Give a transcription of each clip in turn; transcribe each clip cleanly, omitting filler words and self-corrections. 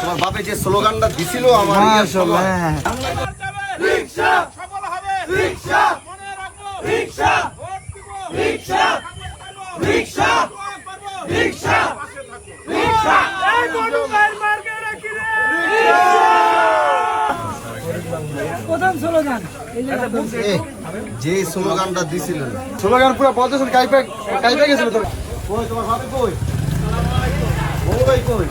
তোমার বাপে যে স্লোগানটা দিছিল আমার মাশাআল্লাহ। রিকশা সফল হবে, রিকশা মনে রাখবো, রিকশা ভোট দিব, রিকশা রিকশা রিকশা রিকশা এই গরু গায়ের মার্কে রাখি রে প্রধান স্লোগান যে স্লোগানটা দিছিল স্লোগান পুরো বলতেছেন কাইপে গেছিল তো। কই তোমার বাপে কই বড় ভাই কই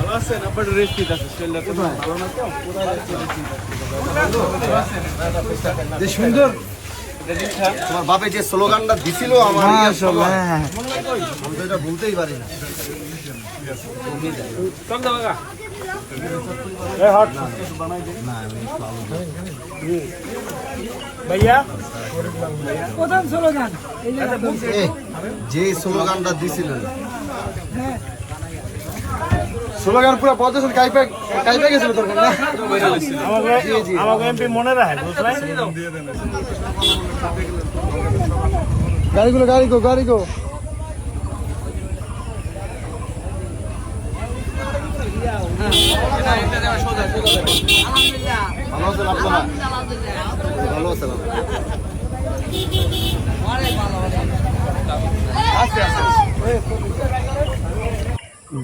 যে সুন্দর তোমার বাপে যে স্লোগানটা দিছিল আমার মাশাআল্লাহ। আমি তো এটা বলতেই পারি না প্রধান স্লোগান যে স্লোগানটা দিছিল স্লোগান পুরো বলতেছেন কাইপে গেছিল তো না। আমাকে এমপি মনে রাখে বুঝলেন গাড়ি গো ভালো আছেন আপনারা ভালো আছেন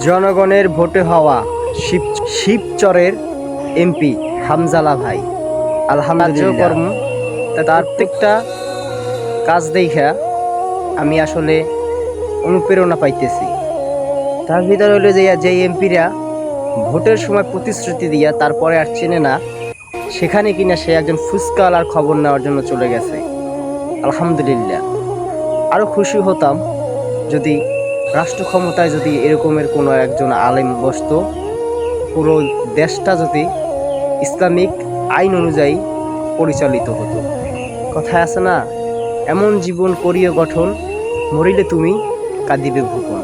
জনগণের ভোটে হওয়া শিবচরের এমপি হামজালা ভাই আলহামদুলিল্লাহ তার প্রত্যেকটা কাজ দেখা আমি আসলে অনুপ্রেরণা পাইতেছি। তার ভিতরে হলো যে এমপিরা ভোটের সময় প্রতিশ্রুতি দিয়া তারপরে আর চেনে না, সেখানে কিনা সে একজন ফুসকালার খবর নেওয়ার জন্য চলে গেছে। আলহামদুলিল্লাহ, আরও খুশি হতাম যদি রাষ্ট্র ক্ষমতায় যদি এরকমের কোনো একজন আলেম বসতো, পুরো দেশটা যদি ইসলামিক আইন অনুযায়ী পরিচালিত হতো। কথায় আছে না, এমন জীবন করিও গঠন, মরিলে তুমি কাঁদিবে ভূপন।